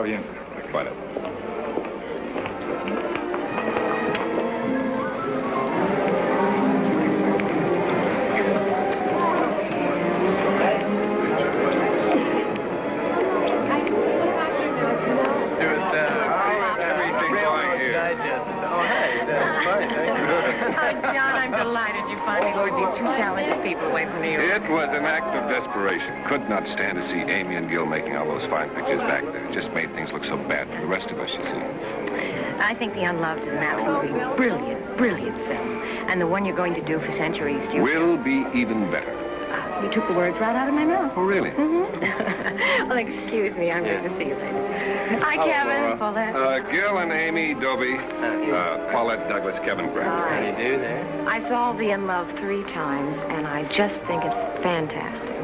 bien. Bueno. John, I'm delighted you finally lured these two talented people away from New York. It was an act of desperation. Could not stand to see Amy and Gil making all those fine pictures back there. It just made things look so bad for the rest of us, you see. I think The Unloved is an absolutely brilliant, brilliant film. And the one you're going to do for Century East, will be even better. You took the words right out of my mouth. Oh, really? Mm-hmm. Well, excuse me. I'm going to see you later. Hi, Kevin. Paulette. Gil and Amy, Dobie, Paulette, Douglas, Kevin, Brent. How do you do there? I saw The Unloved 3 times, and I just think it's fantastic.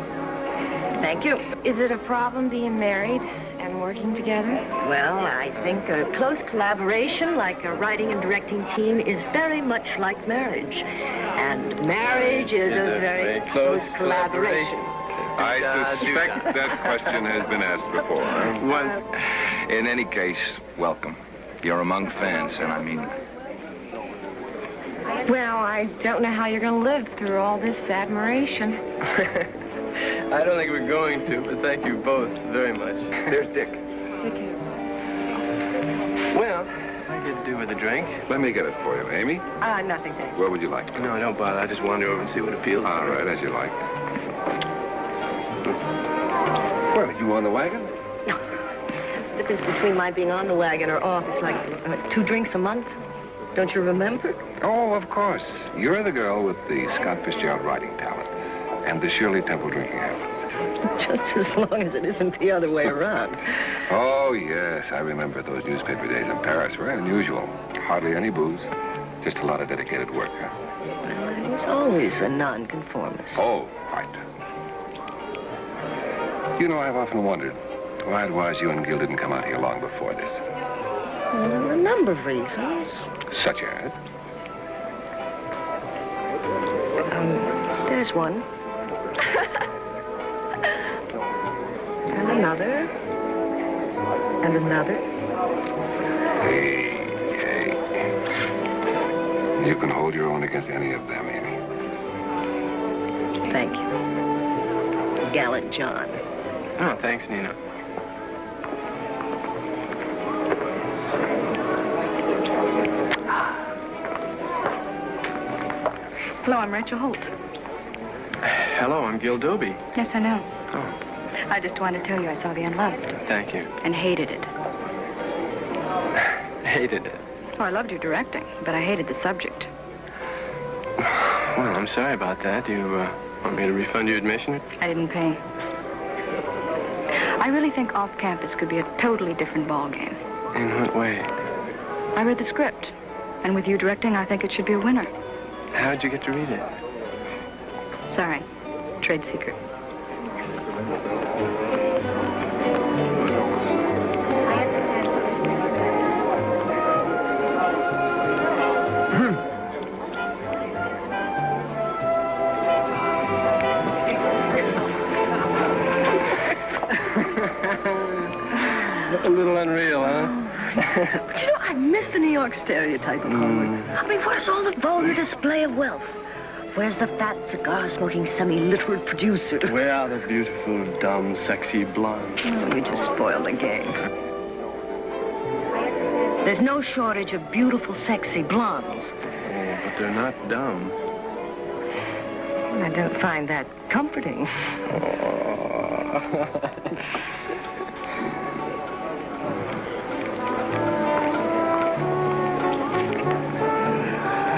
Thank you. Is it a problem being married and working together? Well, I think a close collaboration, like a writing and directing team, is very much like marriage. And marriage is a very close collaboration. I suspect that question has been asked before. Well, in any case, welcome. You're among fans, and I mean that. Well, I don't know how you're going to live through all this admiration. I don't think we're going to, but thank you both very much. There's Dick. Thank you. Well, I could do with a drink. Let me get it for you, Amy. Nothing, thank you. What would you like? No, don't bother. I'll just wander over and see what it feels like. All right, as you like. Well, are you on the wagon? No. The difference between my being on the wagon or off is like 2 drinks a month. Don't you remember? Oh, of course. You're the girl with the Scott Fitzgerald writing talent and the Shirley Temple drinking habits. Just as long as it isn't the other way around. Oh, yes. I remember those newspaper days in Paris. Very unusual. Hardly any booze. Just a lot of dedicated work, huh? Well, I was always a nonconformist. Oh, right. You know, I've often wondered why it was you and Gil didn't come out here long before this. Well, there were a number of reasons. Such as? There's one. And another. And another. Hey. You can hold your own against any of them, Amy. Thank you. Gallant John. Oh, thanks, Nina. Hello, I'm Rachel Holt. Hello, I'm Gil Dobie. Yes, I know. Oh, I just wanted to tell you I saw The Unloved thank you. and hated it. Hated it. Oh, I loved your directing, but I hated the subject. Well, I'm sorry about that. You want me to refund your admission? I didn't pay. I really think off-campus could be a totally different ballgame. In what way? I read the script, and with you directing, I think it should be a winner. How'd you get to read it? Sorry, trade secret. A little unreal, huh? But you know, I miss the New York stereotype of Hollywood. I mean, where's all the vulgar display of wealth? Where's the fat, cigar-smoking, semi-literate producer? Where are the beautiful, dumb, sexy blondes? Oh, you just spoiled the game. There's no shortage of beautiful, sexy blondes. Oh, but they're not dumb. I don't find that comforting.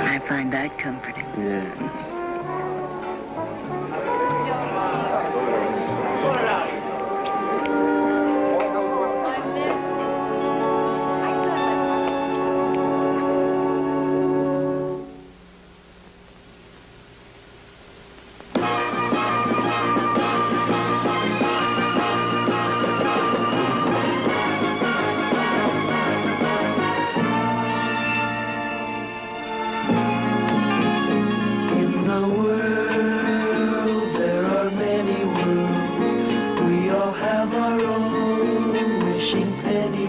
I find that comforting. Yes. Have our own wishing penny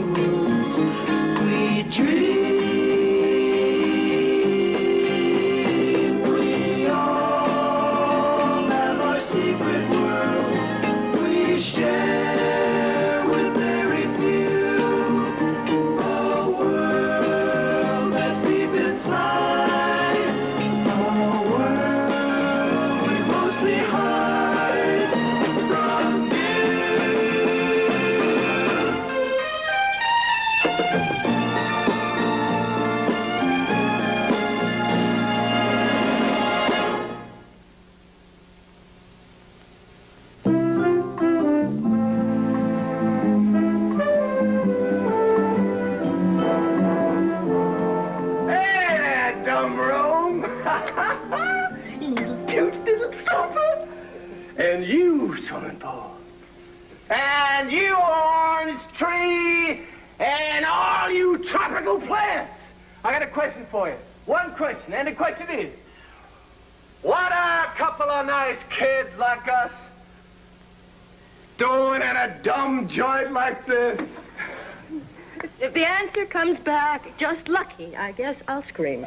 And you, swimming pool. And you, orange tree. And all you tropical plants. I got a question for you. One question, and the question is, what are a couple of nice kids like us doing in a dumb joint like this? If the answer comes back just lucky, I guess I'll scream.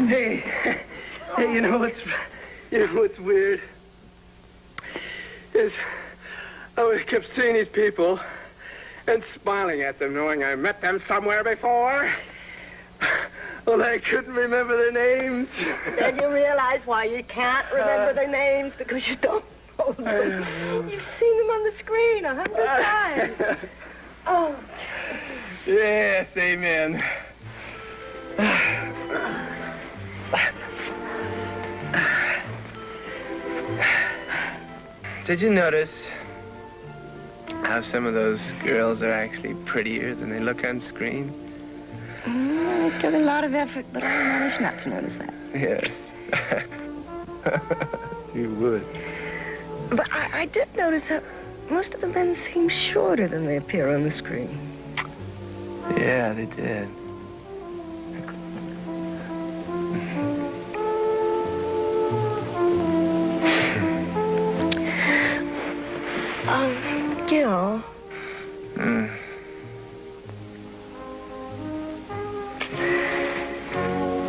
Hey, you know what's weird? Is I kept seeing these people and smiling at them, knowing I met them somewhere before. Well, I couldn't remember their names. Then you realize why you can't remember their names, because you don't know them. You've seen them on the screen 100 times. Oh. Yes, amen. Did you notice how some of those girls are actually prettier than they look on screen? It took a lot of effort, but I managed not to notice that. Yes. You would. But I did notice that most of the men seem shorter than they appear on the screen. Yeah, they did. Gil.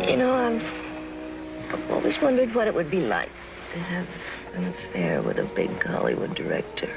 You know, I've always wondered what it would be like to have an affair with a big Hollywood director.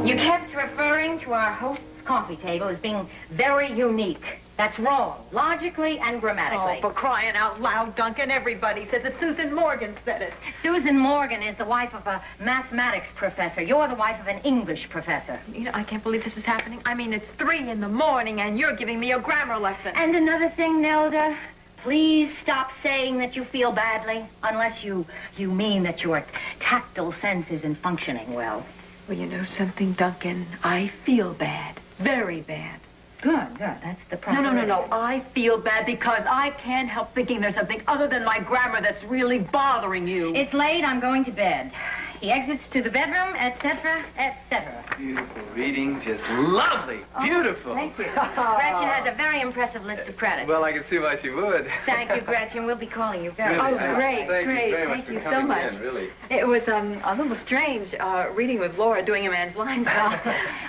You kept referring to our host's coffee table as being very unique. That's wrong, logically and grammatically. Oh, for crying out loud, Duncan, everybody says it. Susan Morgan said it. Susan Morgan is the wife of a mathematics professor. You're the wife of an English professor. You know, I can't believe this is happening. I mean, it's 3 in the morning, and you're giving me a grammar lesson. And another thing, Nelda, please stop saying that you feel badly, unless you mean that your tactile sense isn't functioning well. Well, you know something, Duncan? I feel bad. Very bad. Good. That's the problem. No. I feel bad because I can't help thinking there's something other than my grammar that's really bothering you. It's late. I'm going to bed. He exits to the bedroom, etc., etc. Beautiful reading, just lovely. Beautiful. Thank you. Gretchen has a very impressive list of credits. Well, I can see why she would. Thank you, Gretchen. We'll be calling you very Oh, soon. great. Thank you very much Thank for you so coming much. in, really. It was a little strange reading with Laura doing a man's lines.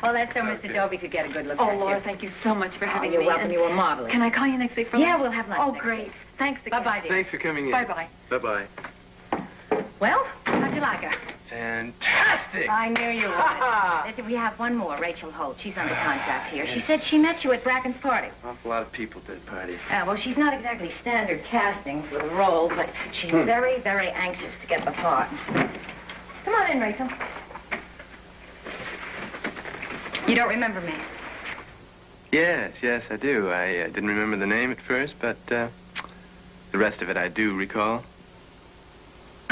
Well, that's so Mr. Dobie could get a good look at Oh, you. Laura, thank you so much for having You're me. welcome. And You were marvelous. Can I call you next week for lunch? Yeah, we'll have lunch Oh, next great. week. Thanks again. Bye-bye, dear. Thanks for coming in. Bye-bye. Bye-bye. Well, how'd you like her? Fantastic. I knew you would. Listen, we have one more, Rachel Holt. She's under contract here. She said she met you at Bracken's party. Awful lot of people did party. Well, she's not exactly standard casting for the role, but she's very, very anxious to get the part. Come on in, Rachel. You don't remember me? Yes, I do. I didn't remember the name at first, but the rest of it I do recall.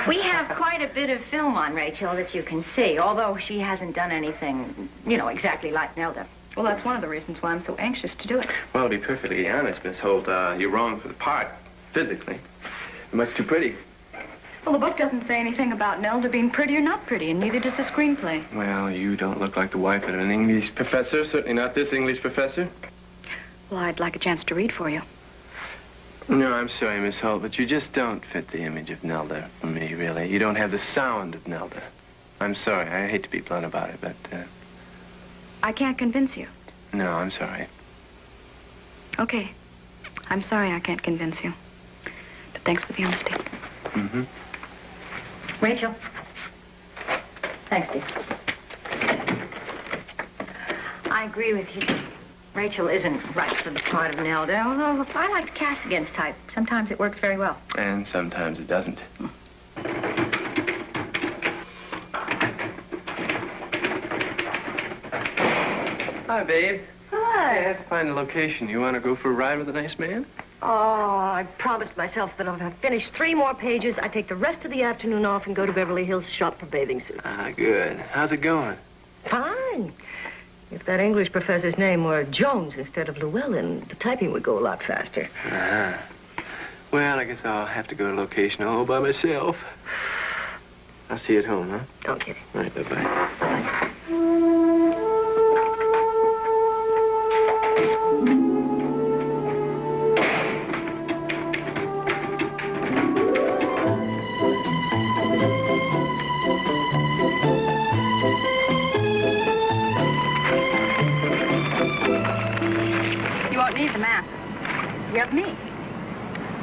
We have quite a bit of film on Rachel that you can see, although she hasn't done anything, exactly like Nelda. Well, that's one of the reasons why I'm so anxious to do it. Well, to be perfectly honest, Miss Holt, you're wrong for the part, physically. You're much too pretty. Well, the book doesn't say anything about Nelda being pretty or not pretty, and neither does the screenplay. Well, you don't look like the wife of an English professor, certainly not this English professor. Well, I'd like a chance to read for you. No, I'm sorry, Miss Holt, but you just don't fit the image of Nelda for me, really. You don't have the sound of Nelda. I'm sorry. I hate to be blunt about it, but, I can't convince you. No, I'm sorry. Okay. I'm sorry I can't convince you. But thanks for the honesty. Mm-hmm. Rachel. Thanks, dear. I agree with you. Rachel isn't right for the part of Nelda, although I like to cast against type. Sometimes it works very well. And sometimes it doesn't. Hi, babe. Oh, I have to find a location. You want to go for a ride with a nice man? Oh, I promised myself that if I finish 3 more pages, I take the rest of the afternoon off and go to Beverly Hills to shop for bathing suits. Ah, good. How's it going? Fine. If that English professor's name were Jones instead of Llewellyn, the typing would go a lot faster. Uh-huh. Well, I guess I'll have to go to a location all by myself. I'll see you at home, huh? Okay. All right, bye-bye. Bye. You won't need the map. You have me.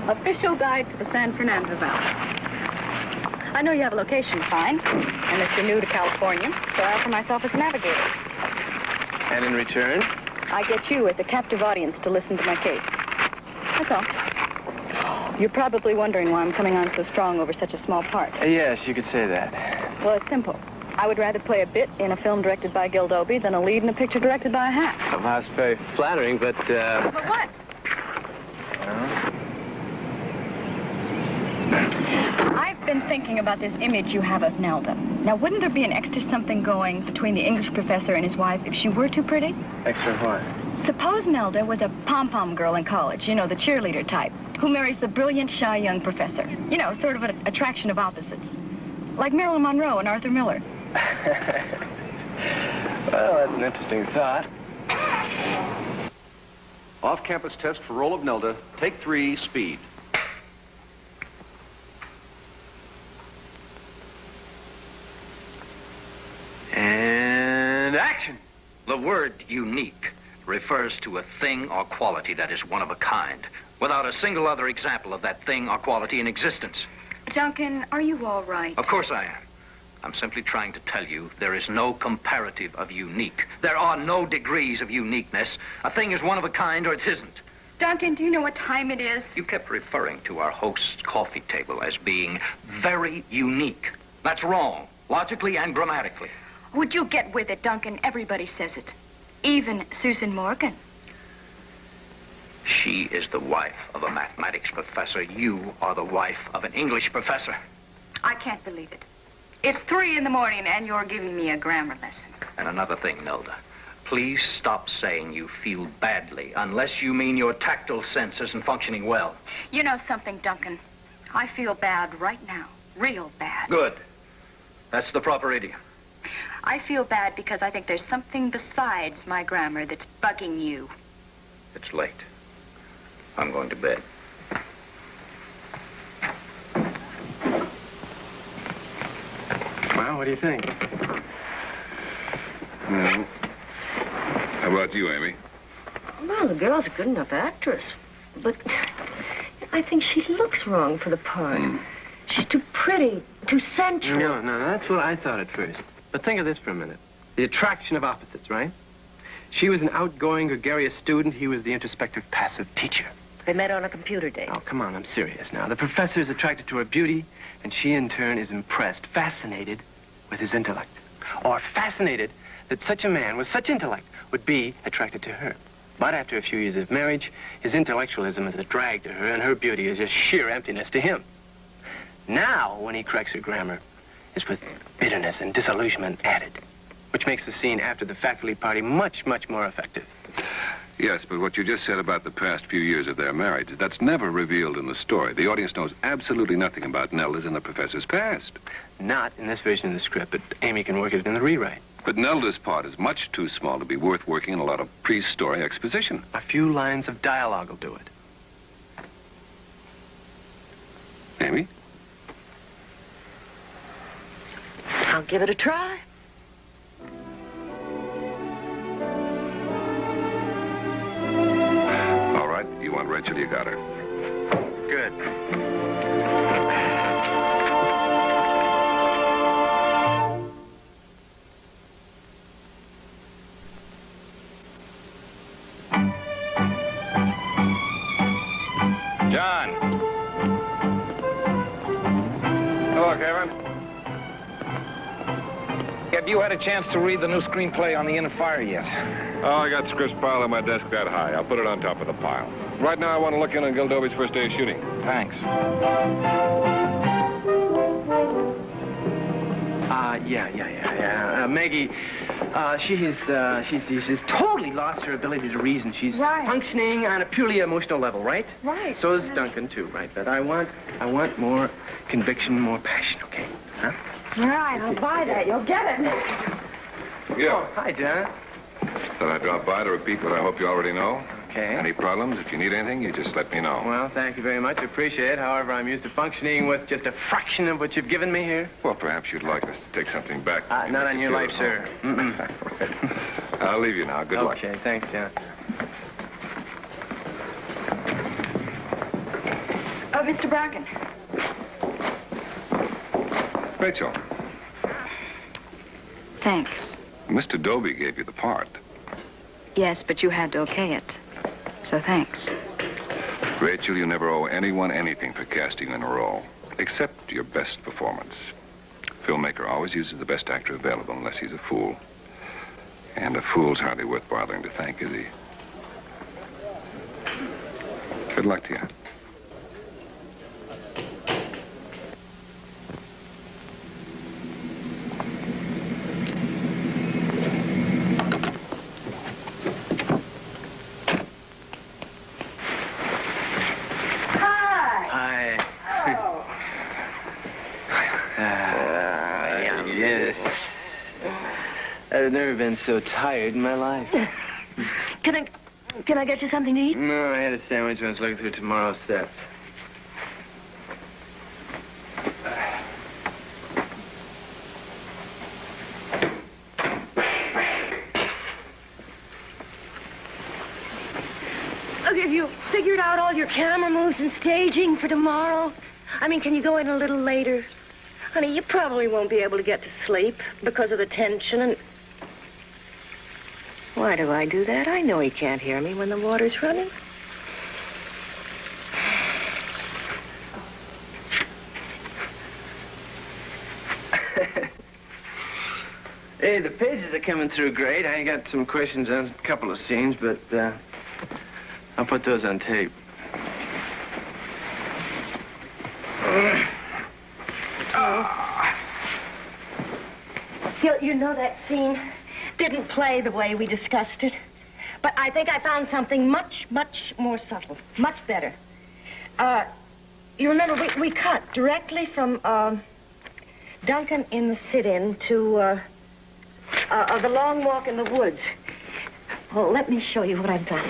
Official guide to the San Fernando Valley. I know you have a location fine, and that you're new to California, so I offer myself as navigator. And in return? I get you as a captive audience to listen to my case. That's all. You're probably wondering why I'm coming on so strong over such a small part. Yes, you could say that. Well, it's simple. I would rather play a bit in a film directed by Gil Dobie than a lead in a picture directed by a hack. Well, that's very flattering, but, But what? I've been thinking about this image you have of Nelda. Now, wouldn't there be an extra something going between the English professor and his wife if she were too pretty? Extra what? Suppose Nelda was a pom-pom girl in college, you know, the cheerleader type, who marries the brilliant, shy young professor. You know, sort of an attraction of opposites. Like Marilyn Monroe and Arthur Miller. Well, that's an interesting thought. Off-campus test for role of Nelda. Take 3, speed. And action! The word unique refers to a thing or quality that is one of a kind, without a single other example of that thing or quality in existence. Duncan, are you all right? Of course I am. I'm simply trying to tell you there is no comparative of unique. There are no degrees of uniqueness. A thing is one of a kind or it isn't. Duncan, do you know what time it is? You kept referring to our host's coffee table as being very unique. That's wrong, logically and grammatically. Would you get with it, Duncan? Everybody says it. Even Susan Morgan. She is the wife of a mathematics professor. You are the wife of an English professor. I can't believe it. It's 3 in the morning and you're giving me a grammar lesson. And another thing, Nelda. Please stop saying you feel badly, unless you mean your tactile sense isn't functioning well. You know something, Duncan? I feel bad right now. Real bad. Good. That's the proper idiom. I feel bad because I think there's something besides my grammar that's bugging you. It's late. I'm going to bed. Well, what do you think? Well, how about you, Amy? Well, the girl's a good enough actress. But I think she looks wrong for the part. She's too pretty, too sensual. No, that's what I thought at first. But think of this for a minute. The attraction of opposites, right? She was an outgoing, gregarious student. He was the introspective, passive teacher. They met on a computer date. Oh, come on, I'm serious now. The professor is attracted to her beauty, and she, in turn, is impressed, fascinated with his intellect. Or fascinated that such a man with such intellect would be attracted to her. But after a few years of marriage, his intellectualism is a drag to her, and her beauty is just sheer emptiness to him. Now, when he corrects her grammar, it's with bitterness and disillusionment added, which makes the scene after the faculty party much, much more effective. Yes, but what you just said about the past few years of their marriage, that's never revealed in the story. The audience knows absolutely nothing about Nelda's and the professor's past. Not in this version of the script, but Amy can work it in the rewrite. But Nelda's part is much too small to be worth working in a lot of pre-story exposition. A few lines of dialogue will do it. Amy? I'll give it a try. All right, you want Rachel, you got her. Good. John. Hello, Kevin. you had a chance to read the new screenplay on the inner fire yet? Oh, I got scripts piled on my desk that high. I'll put it on top of the pile. Right now, I want to look in on Gildobi's first day of shooting. Thanks. Yeah. Maggie, she's totally lost her ability to reason. She's functioning on a purely emotional level, right? Right. So is Duncan, too, right? But I want more conviction, more passion, okay? Huh? All right, I'll buy that. You'll get it. Yeah. Oh, hi, John. Thought I'd drop by to repeat what I hope you already know. Okay. Any problems? If you need anything, you just let me know. Well, thank you very much. I appreciate it. However, I'm used to functioning with just a fraction of what you've given me here. Well, perhaps you'd like us to take something back. Not on your life, sir. Right. I'll leave you now. Good luck. Okay, thanks, John. Mr. Bracken. Rachel, Thanks. Mr. Dobie gave you the part. Yes, but you had to okay it. So thanks. Rachel, you never owe anyone anything for casting you in a role, except your best performance. Filmmaker always uses the best actor available unless he's a fool. And a fool's hardly worth bothering to thank, is he? Good luck to you. I've never been so tired in my life. Can I get you something to eat? No, I had a sandwich when I was looking through tomorrow's sets. Okay, have you figured out all your camera moves and staging for tomorrow? I mean, can you go in a little later? Honey, you probably won't be able to get to sleep because of the tension and... Why do I do that? I know he can't hear me when the water's running. Hey, the pages are coming through great. I got some questions on a couple of scenes, but I'll put those on tape. You know that scene didn't play the way we discussed it. But I think I found something much, much more subtle. Much better. You remember, we cut directly from Duncan in the sit-in to the long walk in the woods. Well, let me show you what I've done.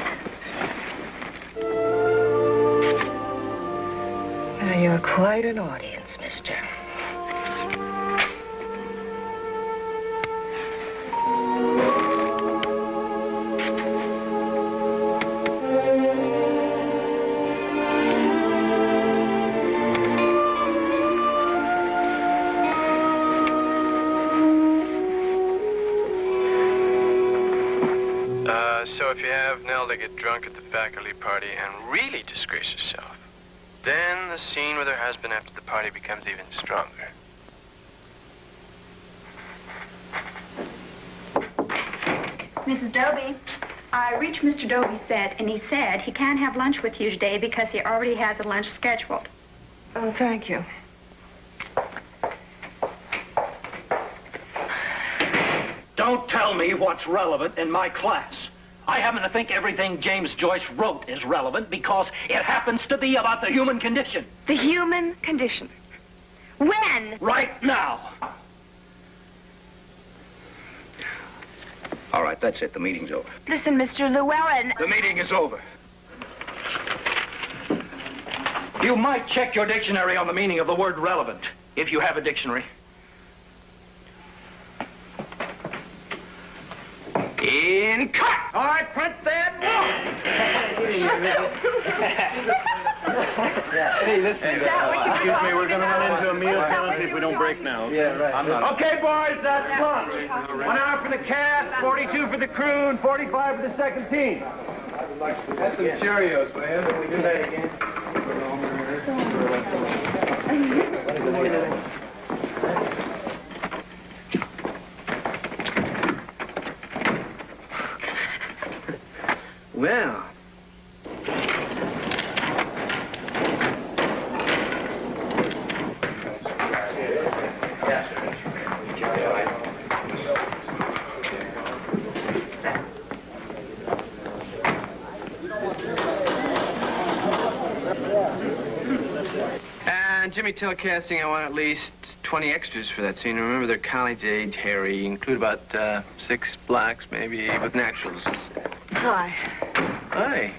You're quite an audience, mister. So if you have Nelda get drunk at the faculty party and really disgrace herself, then the scene with her husband after the party becomes even stronger. Mrs. Dobie, I reached Mr. Dobie's set, and he said he can't have lunch with you today because he already has a lunch scheduled. Oh, thank you. Don't tell me what's relevant in my class. I happen to think everything James Joyce wrote is relevant because it happens to be about the human condition. The human condition. When? Right now. All right, that's it. The meeting's over. Listen, Mr. Llewellyn. The meeting is over. You might check your dictionary on the meaning of the word relevant, if you have a dictionary. In cut! All right, print that. Hey, listen. Excuse me, we're going to run into a meal penalty if we don't break now. Yeah, right. Okay, boys, that's lunch. 1 hour for the cast, 42 for the crew, and 45 for the second team. That's some Cheerios, man. Can we do that again? Well. Jimmy telecasting, I want at least 20 extras for that scene. Remember, they're college age, Harry. Include about 6 blacks, maybe, with naturals. Hi. Hi.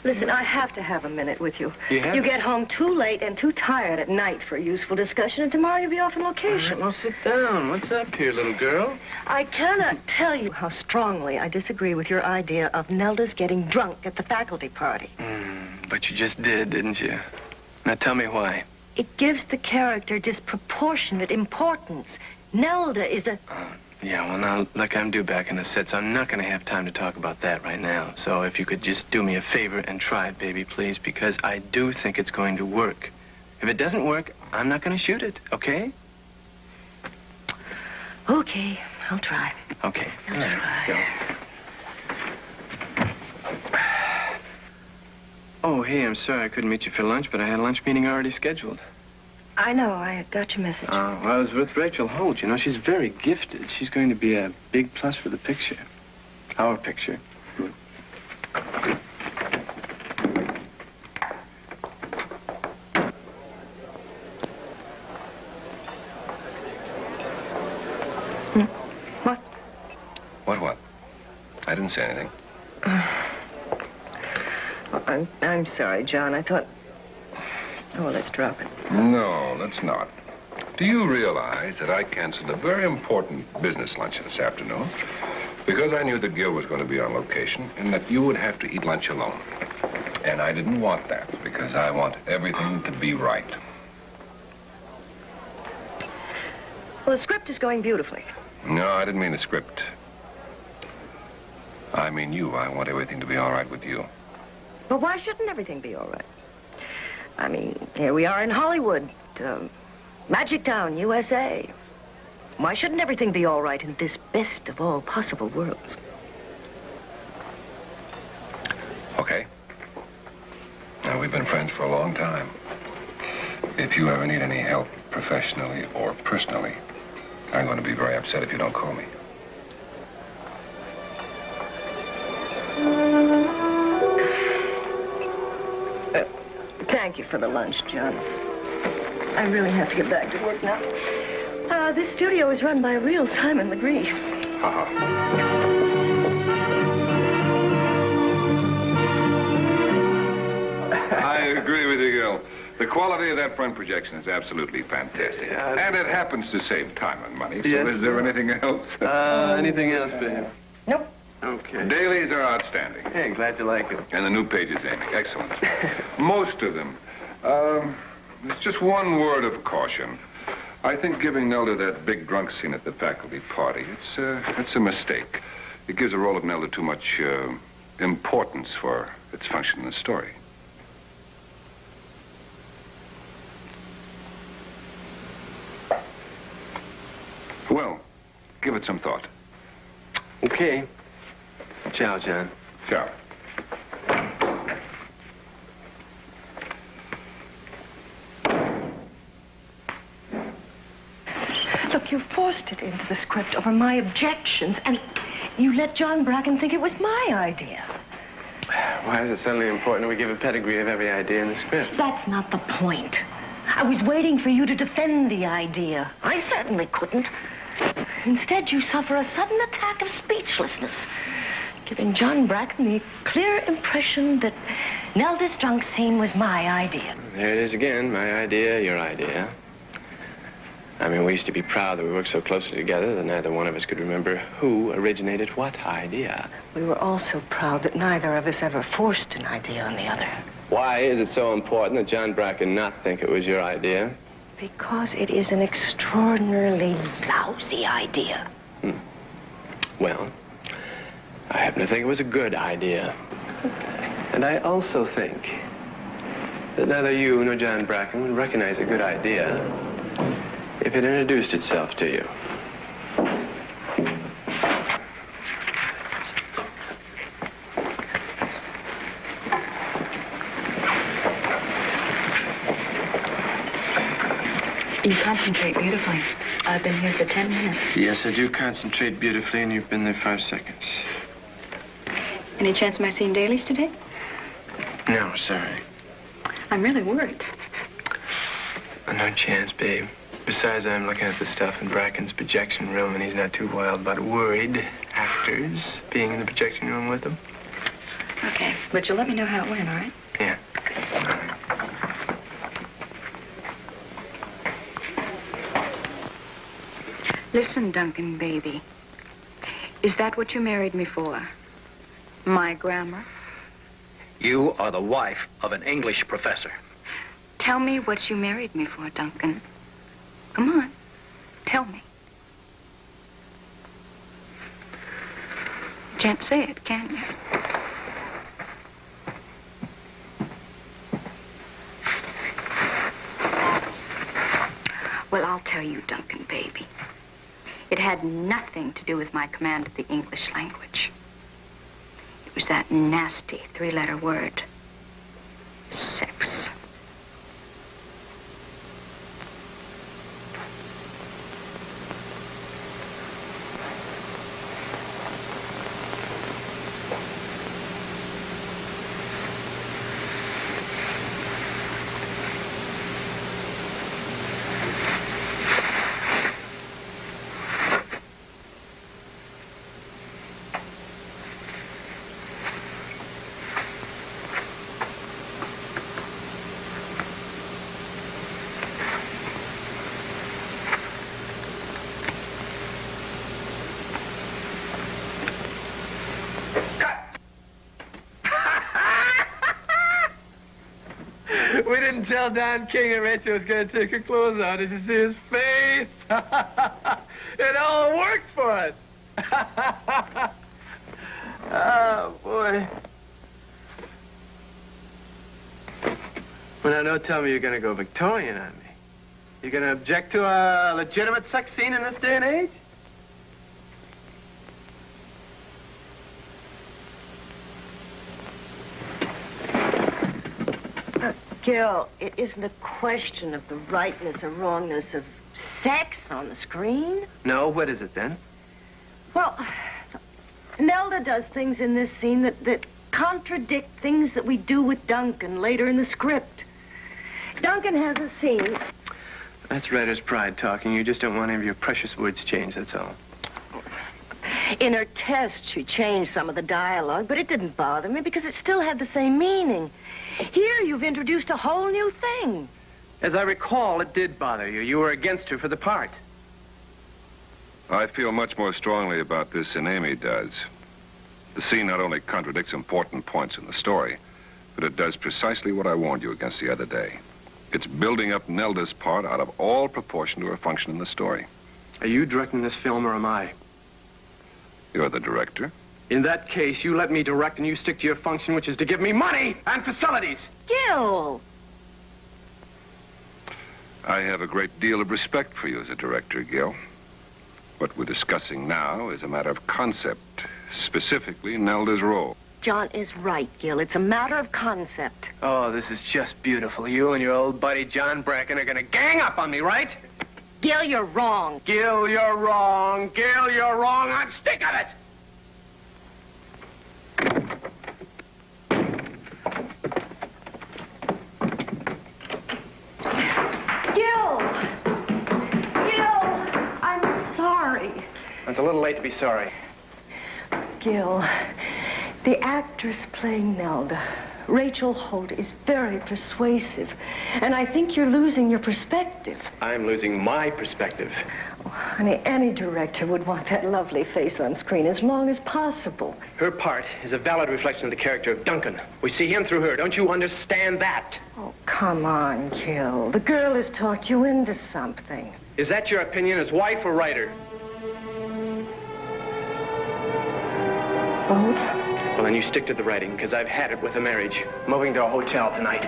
Listen, I have to have a minute with you. You get home too late and too tired at night for a useful discussion, and tomorrow you'll be off on location. All right, well, sit down. What's up here, little girl? I cannot tell you how strongly I disagree with your idea of Nelda's getting drunk at the faculty party. But you just did, didn't you? Now tell me why. It gives the character disproportionate importance. Nelda is a... Yeah, well, now, look, I'm due back in the set, so I'm not going to have time to talk about that right now. So if you could just do me a favor and try it, baby, please, because I do think it's going to work. If it doesn't work, I'm not going to shoot it, okay? Okay, I'll try. Okay. I'll try. Go. Oh, hey, I'm sorry I couldn't meet you for lunch, but I had a lunch meeting already scheduled. I know. I got your message. Well, I was with Rachel Holt. You know, she's very gifted. She's going to be a big plus for the picture. Our picture. What? What? I didn't say anything. I'm sorry, John. I thought... Oh, well, let's drop it. No, let's not. Do you realize that I canceled a very important business lunch this afternoon because I knew that Gil was going to be on location and that you would have to eat lunch alone? And I didn't want that because I want everything to be right. Well, the script is going beautifully. No, I didn't mean the script. I mean you. I want everything to be all right with you. But why shouldn't everything be all right? I mean, here we are in Hollywood, Magic Town, USA. Why shouldn't everything be all right in this best of all possible worlds? Okay. Now, we've been friends for a long time. If you ever need any help professionally or personally, I'm going to be very upset if you don't call me. Thank you for the lunch, John. I really have to get back to work now. This studio is run by a real Simon LeGree. I agree with you, Gil. The quality of that front projection is absolutely fantastic. And it happens to save time and money. So Yes. is there anything else? Anything else, babe? Nope. Okay. Dailies are outstanding. Hey, glad you like it. And the new pages, Amy. Excellent. Most of them. It's just one word of caution. I think giving Nelda that big drunk scene at the faculty party, it's a mistake. It gives the role of Nelda too much importance for its function in the story. Well, give it some thought. Okay. Ciao, John. Ciao. Look, you forced it into the script over my objections, and you let John Bracken think it was my idea. Why is it suddenly important that we give a pedigree of every idea in the script? That's not the point. I was waiting for you to defend the idea. I certainly couldn't. Instead, you suffer a sudden attack of speechlessness, giving John Bracken the clear impression that Nelda's drunk scene was my idea. There it is again, my idea, your idea. I mean, we used to be proud that we worked so closely together that neither one of us could remember who originated what idea. We were also proud that neither of us ever forced an idea on the other. Why is it so important that John Bracken not think it was your idea? Because it is an extraordinarily lousy idea. Well, I happen to think it was a good idea. And I also think that neither you nor John Bracken would recognize a good idea if it introduced itself to you. You concentrate beautifully. I've been here for 10 minutes. Yes, I do concentrate beautifully, and you've been there 5 seconds. Any chance of my seeing dailies today? No, sorry. I'm really worried. No chance, babe. Besides, I'm looking at the stuff in Bracken's projection room, and he's not too wild about worried actors being in the projection room with him. Okay, but you'll let me know how it went, all right? Yeah. Listen, Duncan, baby. Is that what you married me for? My grammar? You are the wife of an English professor. Tell me what you married me for, Duncan. Come on. Tell me. Can't say it, can you? Well, I'll tell you, Duncan, baby. It had nothing to do with my command of the English language. It was that nasty 3-letter word. Sex. We didn't tell Don King and Rachel was going to take her clothes off. Did you see his face? It all worked for us. Oh, boy. Well, now, don't tell me you're going to go Victorian on me. You're going to object to a legitimate sex scene in this day and age? Gil, it isn't a question of the rightness or wrongness of sex on the screen. No, what is it then? Well, Nelda does things in this scene that contradict things that we do with Duncan later in the script. Duncan has a scene. That's writer's pride talking. You just don't want any of your precious words changed, that's all. In her test, she changed some of the dialogue, but it didn't bother me because it still had the same meaning. Here, you've introduced a whole new thing. As I recall, it did bother you. You were against her for the part. I feel much more strongly about this than Amy does. The scene not only contradicts important points in the story, but it does precisely what I warned you against the other day. It's building up Nelda's part out of all proportion to her function in the story. Are you directing this film, or am I? You're the director. In that case, you let me direct and you stick to your function, which is to give me money and facilities. Gil! I have a great deal of respect for you as a director, Gil. What we're discussing now is a matter of concept, specifically Nelda's role. John is right, Gil. It's a matter of concept. Oh, this is just beautiful. You and your old buddy John Bracken are going to gang up on me, right? Gil, you're wrong. Gil, you're wrong. Gil, you're wrong. I'm sick of it. It's a little late to be sorry. Gil, the actress playing Nelda, Rachel Holt, is very persuasive. And I think you're losing your perspective. I'm losing my perspective. Oh, honey, any director would want that lovely face on screen as long as possible. Her part is a valid reflection of the character of Duncan. We see him through her. Don't you understand that? Oh, come on, Gil. The girl has talked you into something. Is that your opinion as wife or writer? Both? Well, then you stick to the writing, because I've had it with the marriage. Moving to a hotel tonight.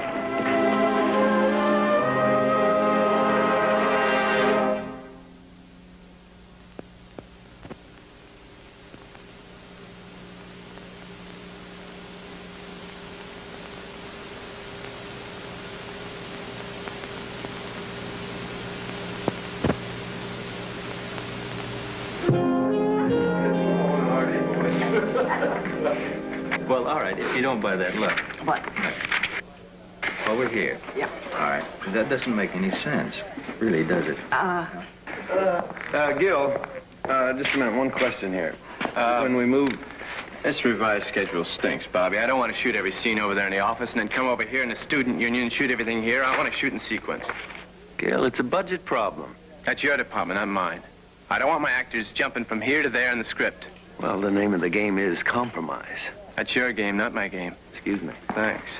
Well, all right, if you don't buy that, look. What? Over here. Yeah. All right. That doesn't make any sense. Really, does it? Gil, just a minute, one question here. When we move... This revised schedule stinks, Bobby. I don't want to shoot every scene over there in the office and then come over here in the student union and shoot everything here. I want to shoot in sequence. Gil, it's a budget problem. That's your department, not mine. I don't want my actors jumping from here to there in the script. Well, the name of the game is compromise. That's your game, not my game. Excuse me. Thanks.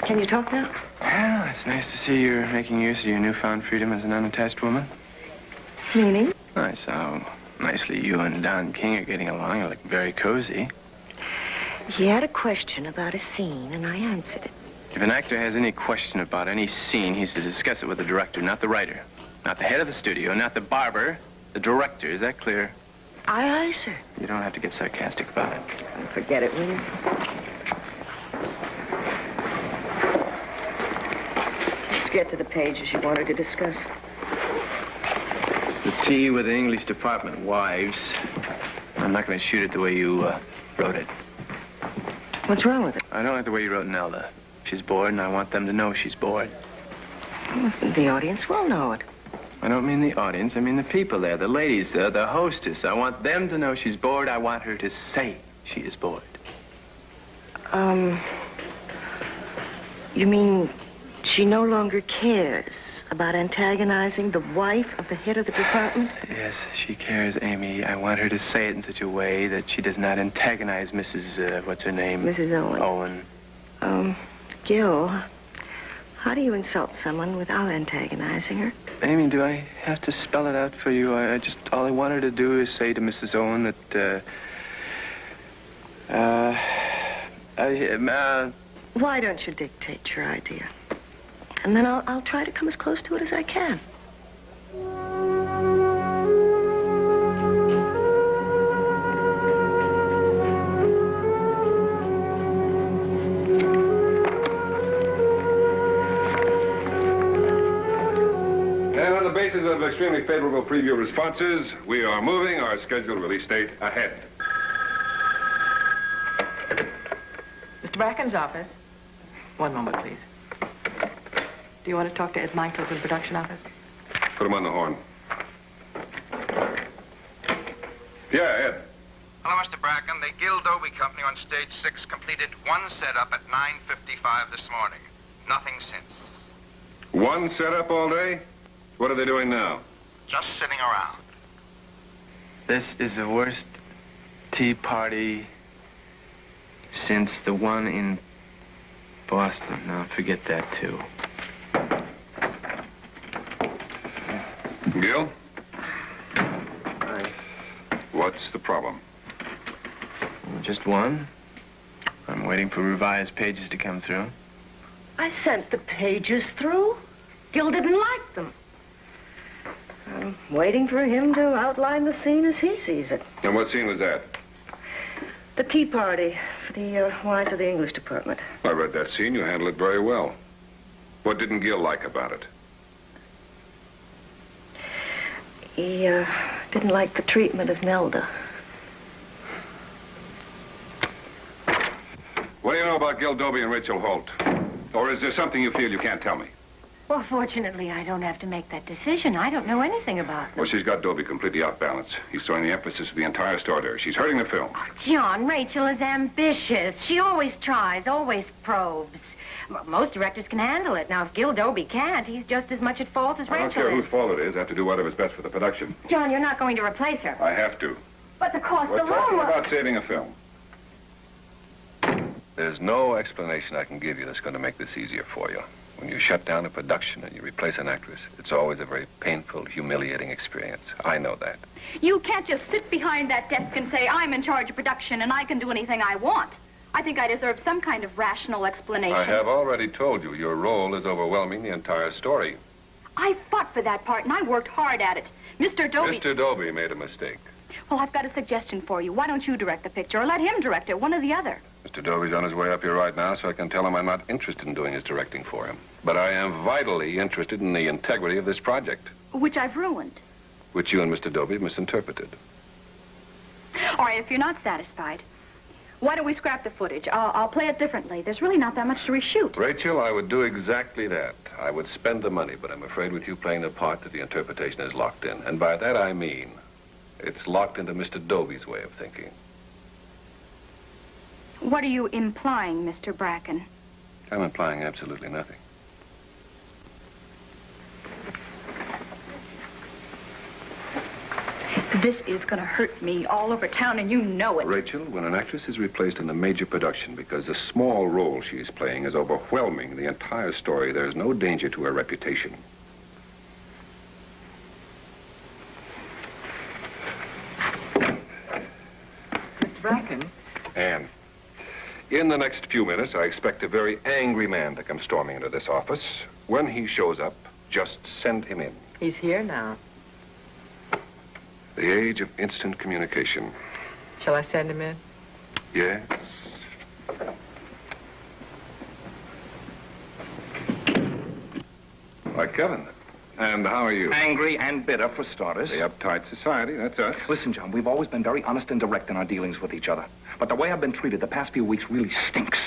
Can you talk now? Well, it's nice to see you're making use of your newfound freedom as an unattached woman. Meaning? I saw how nicely you and Don King are getting along. You look very cozy. He had a question about a scene, and I answered it. If an actor has any question about any scene, he's to discuss it with the director, not the writer. Not the head of the studio, not the barber, the director. Is that clear? Aye, sir. You don't have to get sarcastic about it. Forget it, will you? Let's get to the pages you wanted to discuss. The tea with the English department wives. I'm not going to shoot it the way you wrote it. What's wrong with it? I don't like the way you wrote Nelda. She's bored, and I want them to know she's bored. The audience will know it. I don't mean the audience. I mean the people there, the ladies, the hostess. I want them to know she's bored. I want her to say she is bored. You mean she no longer cares about antagonizing the wife of the head of the department? Yes, she cares, Amy. I want her to say it in such a way that she does not antagonize Mrs. What's her name? Mrs. Owen. Owen. Gil, how do you insult someone without antagonizing her? Amy, do I have to spell it out for you? All I want her to do is say to Mrs. Owen that, Why don't you dictate your idea? And then I'll try to come as close to it as I can. And on the basis of extremely favorable preview responses, we are moving our scheduled release date ahead. Mr. Bracken's office. One moment, please. Do you want to talk to Ed Michaels in production office? Put him on the horn. Yeah, Ed. Hello, Mr. Bracken. The Gil-Dobie Company on stage 6 completed one setup at 9:55 this morning. Nothing since. One setup all day? What are they doing now? Just sitting around. this is the worst tea party since the one in Boston. Now, forget that, too. Gil? What's the problem? Just one. I'm waiting for revised pages to come through. I sent the pages through. Gil didn't like them. I'm waiting for him to outline the scene as he sees it. And what scene was that? The tea party for the wives of the English department. I read that scene. You handled it very well. What didn't Gil like about it? He didn't like the treatment of Nelda. What do you know about Gil-Dobie and Rachel Holt? Or is there something you feel you can't tell me? Well, fortunately, I don't have to make that decision. I don't know anything about them. Well, she's got Dobie completely off balance. He's throwing the emphasis of the entire story there. She's hurting the film. John, Rachel is ambitious. She always tries, always probes. Most directors can handle it. Now, if Gil-Dobie can't, he's just as much at fault as I don't Rachel care is. whose fault it is. I have to do whatever's best for the production. John, you're not going to replace her. I have to. But the cost We're alone talking will... about saving a film. There's no explanation I can give you that's going to make this easier for you. When you shut down a production and you replace an actress, it's always a very painful, humiliating experience. I know that. You can't just sit behind that desk and say, I'm in charge of production and I can do anything I want. I think I deserve some kind of rational explanation. I have already told you your role is overwhelming the entire story. I fought for that part and I worked hard at it. Mr. Dobie... Mr. Dobie made a mistake. Well, I've got a suggestion for you. Why don't you direct the picture or let him direct it, one or the other? Mr. Dobie's on his way up here right now, so I can tell him I'm not interested in doing his directing for him. But I am vitally interested in the integrity of this project. Which I've ruined. which you and Mr. Dobie misinterpreted. All right, if you're not satisfied, why don't we scrap the footage? I'll play it differently. There's really not that much to reshoot. Rachel, I would do exactly that. I would spend the money, but I'm afraid with you playing the part that the interpretation is locked in. And by that I mean it's locked into Mr. Dobie's way of thinking. What are you implying, Mr. Bracken? I'm implying absolutely nothing. This is going to hurt me all over town, and you know it. Rachel, when an actress is replaced in a major production because the small role she is playing is overwhelming the entire story, there's no danger to her reputation. Mr. Bracken? Anne, in the next few minutes, I expect a very angry man to come storming into this office. When he shows up, just send him in. He's here now. The age of instant communication. Shall I send him in? Yes. Why, Kevin. And how are you? Angry and bitter, for starters. The uptight society, that's us. Listen, John, we've always been very honest and direct in our dealings with each other. But the way I've been treated the past few weeks really stinks.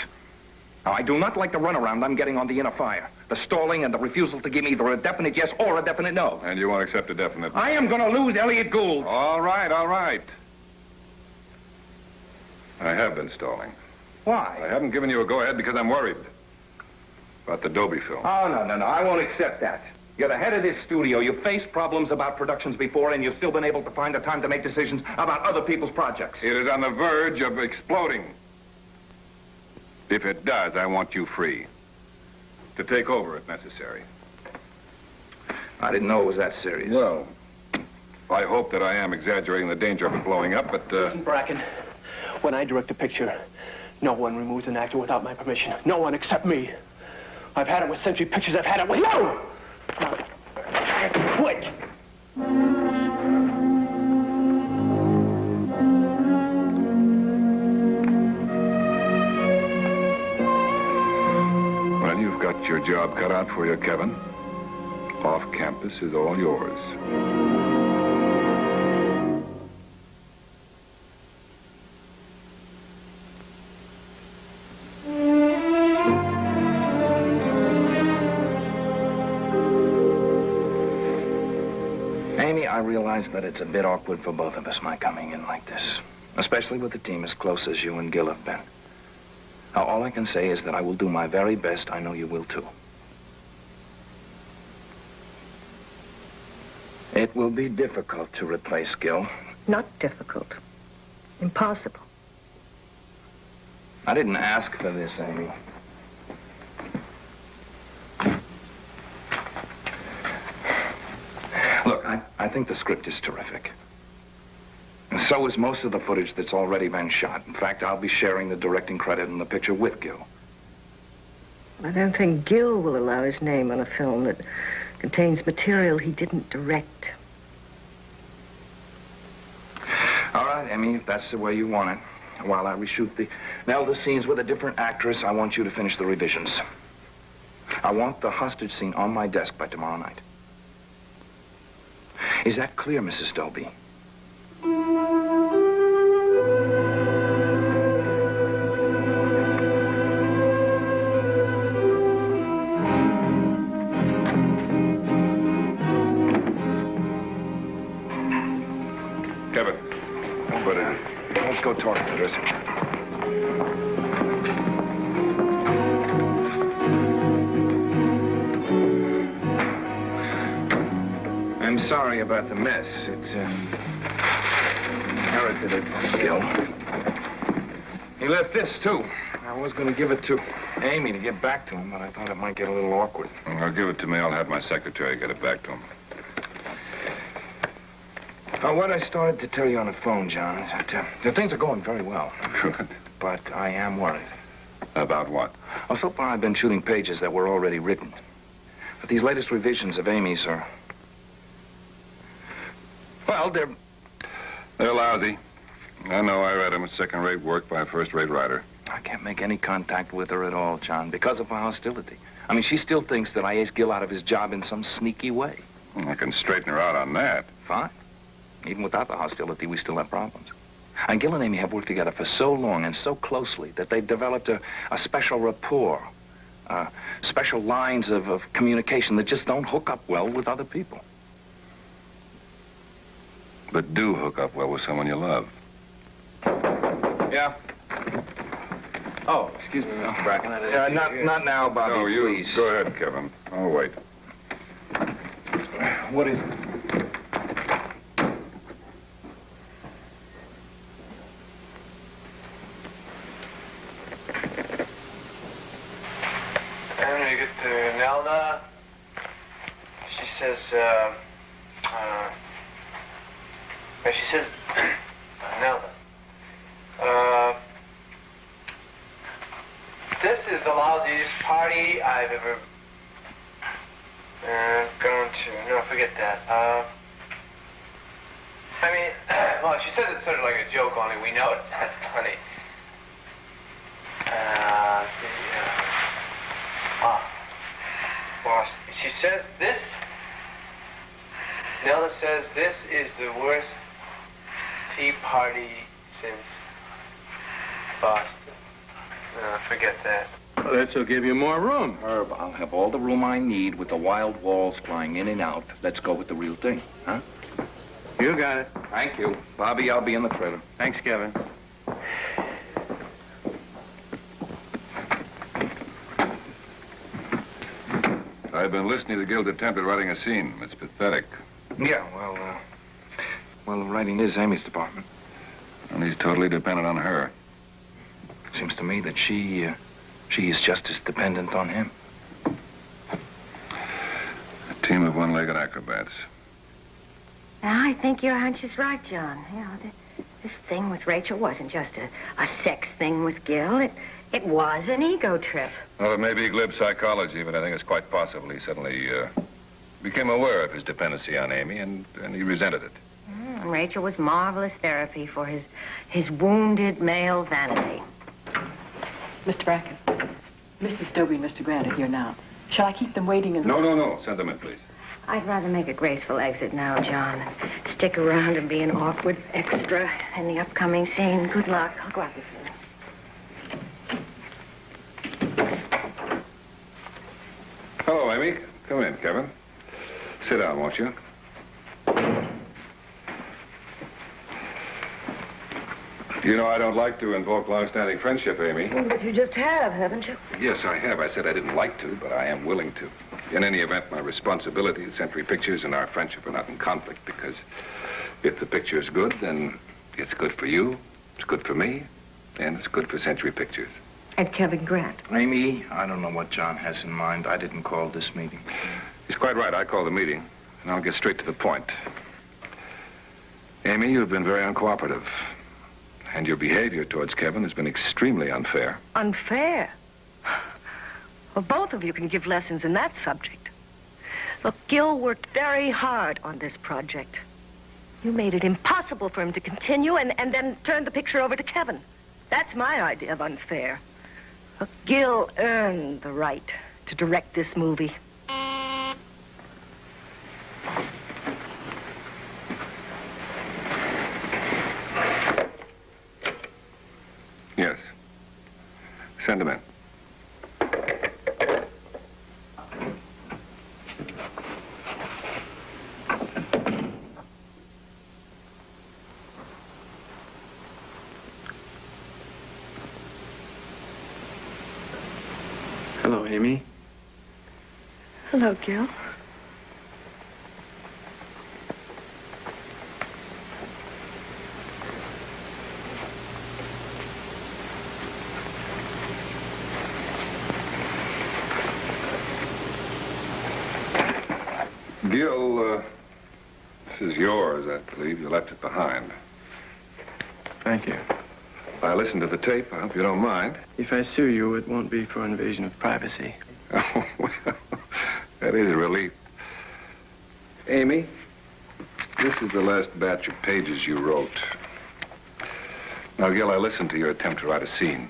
Now, I do not like the runaround I'm getting on the inner fire. The stalling and the refusal to give me either a definite yes or a definite no. And you won't accept a definite... I am going to lose Elliot Gould. All right, all right. I have been stalling. Why? I haven't given you a go-ahead because I'm worried about the Dobie film. Oh, no. I won't accept that. You're the head of this studio. You've faced problems about productions before, and you've still been able to find the time to make decisions about other people's projects. It is on the verge of exploding. If it does, I want you free. To take over if necessary. I didn't know it was that serious. Well, I hope that I am exaggerating the danger of it blowing up, but... Listen, Bracken, when I direct a picture, no one removes an actor without my permission. No one except me. I've had it with Century Pictures. I've had it with you! I quit. Well, you've got your job cut out for you, Kevin. Off campus is all yours. I realize that it's a bit awkward for both of us, my coming in like this. Especially with a team as close as you and Gil have been. Now, all I can say is that I will do my very best. I know you will, too. It will be difficult to replace Gil. Not difficult. Impossible. I didn't ask for this, Amy. Look, I think the script is terrific. And so is most of the footage that's already been shot. In fact, I'll be sharing the directing credit in the picture with Gil. I don't think Gil will allow his name on a film that contains material he didn't direct. All right, Emmy, if that's the way you want it. While I reshoot the Nelda scenes with a different actress, I want you to finish the revisions. I want the hostage scene on my desk by tomorrow night. Is that clear, Mrs. Dobie? Kevin, let's go talk to her. I'm sorry about the mess. It's inherited it from Gil. He left this, too. I was going to give it to Amy to get back to him, but I thought it might get a little awkward. I'll give it to me. I'll have my secretary get it back to him. What I started to tell you on the phone, John, is that things are going very well. Good. But I am worried. About what? Well, so far I've been shooting pages that were already written. But these latest revisions of Amy's are... Well, they're lousy. I know. I read them. It's second-rate work by a first-rate writer. I can't make any contact with her at all, John, because of our hostility. I mean, she still thinks that I aced Gil out of his job in some sneaky way. I can straighten her out on that. Fine. Even without the hostility, we still have problems. And Gil and Amy have worked together for so long and so closely that they've developed a special rapport, special lines of communication that just don't hook up well with other people. But do hook up well with someone you love. Yeah. Oh, excuse me, Mr. Bracken. Not now, Bobby, No, you please. go ahead, Kevin. I'll wait. What is it? And you get to Nelda. She says, Nelda, this is the lousiest party I've ever gone to. No, forget that. Well, she says it's sort of like a joke, only we know it's not funny. Well, she says this. Nelda says this is the worst tea party since Boston. No, forget that. Well, this will give you more room. Herb, I'll have all the room I need with the wild walls flying in and out. Let's go with the real thing, huh? You got it. Thank you. Bobby, I'll be in the trailer. Thanks, Kevin. I've been listening to Gil's attempt at writing a scene. It's pathetic. Yeah, well, the writing is Amy's department. And he's totally dependent on her. Seems to me that she is just as dependent on him. A team of one-legged acrobats. Now, I think your hunch is right, John. You know, this thing with Rachel wasn't just a sex thing with Gil. It was an ego trip. Well, it may be glib psychology, but I think it's quite possible he suddenly became aware of his dependency on Amy, and he resented it. And Rachel was marvelous therapy for his wounded male vanity. Mr. Bracken, Mrs. Dobie and Mr. Grant are here now. Shall I keep them waiting and... No. Send them in, please. I'd rather make a graceful exit now, John. Stick around and be an awkward extra in the upcoming scene. Good luck. I'll go out with you. Hello, Amy. Come in, Kevin. Sit down, won't you? You know, I don't like to invoke long-standing friendship, Amy. But you just have, haven't you? Yes, I have. I said I didn't like to, but I am willing to. In any event, my responsibility to Century Pictures and our friendship are not in conflict, because if the picture is good, then it's good for you, it's good for me, and it's good for Century Pictures. And Kevin Grant. Amy, I don't know what John has in mind. I didn't call this meeting. He's quite right. I called the meeting, and I'll get straight to the point. Amy, you've been very uncooperative, and your behavior towards Kevin has been extremely unfair. Unfair? Well, both of you can give lessons in that subject. Look, Gil worked very hard on this project. You made it impossible for him to continue and then turned the picture over to Kevin. That's my idea of unfair. Look, Gil earned the right to direct this movie. Yes. Send him in. Hello, Amy. Hello, Gil. Gil, this is yours, I believe. You left it behind. Thank you. I listened to the tape. I hope you don't mind. If I sue you, it won't be for invasion of privacy. Oh, well, that is a relief. Amy, this is the last batch of pages you wrote. Now, Gil, I listened to your attempt to write a scene.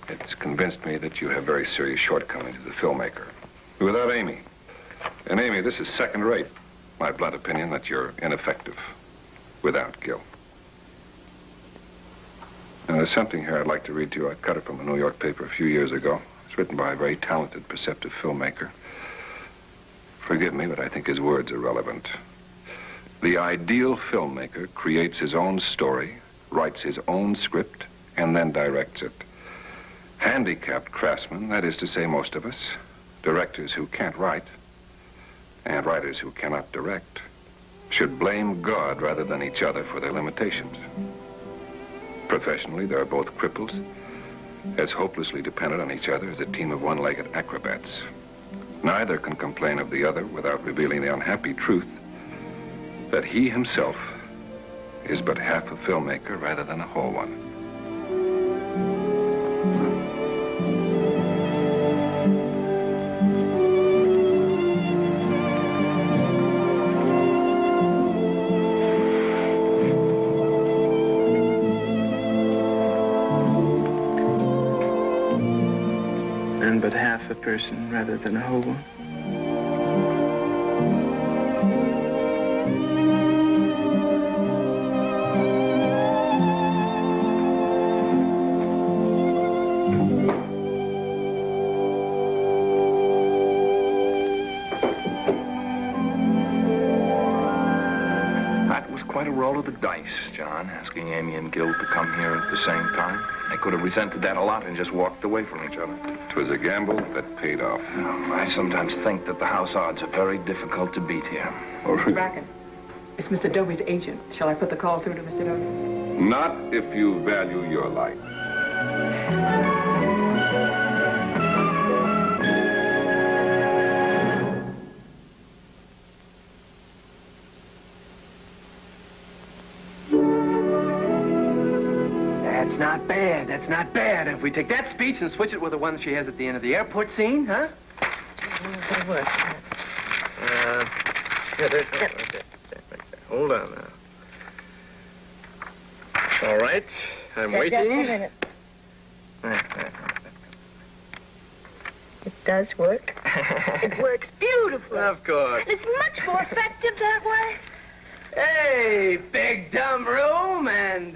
It's convinced me that you have very serious shortcomings as a filmmaker. Without Amy. And Amy, this is second-rate. My blunt opinion that you're ineffective. without guilt. Now, there's something here I'd like to read to you. I cut it from a New York paper a few years ago. It's written by a very talented, perceptive filmmaker. Forgive me, but I think his words are relevant. The ideal filmmaker creates his own story, writes his own script, and then directs it. Handicapped craftsmen, that is to say most of us, directors who can't write, and writers who cannot direct, should blame God rather than each other for their limitations. Professionally, they are both cripples, as hopelessly dependent on each other as a team of one-legged acrobats. Neither can complain of the other without revealing the unhappy truth that he himself is but half a filmmaker rather than a whole one. And but half a person rather than a whole one. Quite a roll of the dice, John, asking Amy and Gil to come here at the same time. I could have resented that a lot and just walked away from each other. It was a gamble that paid off. I sometimes think that the house odds are very difficult to beat here. Mr. Bracken, it's Mr. Dobie's agent. Shall I put the call through to Mr. Dobie? Not if you value your life. That's not bad. If we take that speech and switch it with the one she has at the end of the airport scene, huh? That'll work. Yeah, there's one right there. Hold on now. All right, I'm waiting. Just a minute. It does work. It works beautifully. Of course. It's much more effective that way. Hey, big dumb room and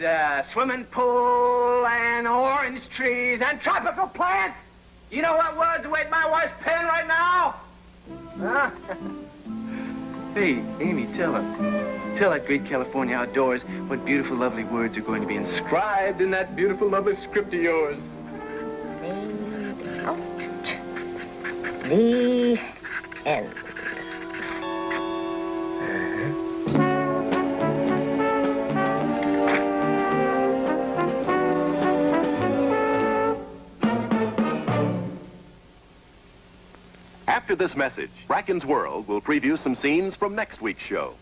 swimming pool and orange trees and tropical plants. You know what words await my wife's pen right now? Huh? Hey, Amy, tell her. Tell that great California outdoors what beautiful, lovely words are going to be inscribed in that beautiful, lovely script of yours. The end. After this message, Bracken's World will preview some scenes from next week's show.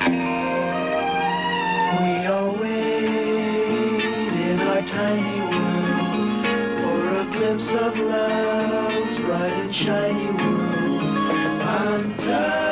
We are waiting in our tiny world for a glimpse of love's bright and shiny world. I'm tired.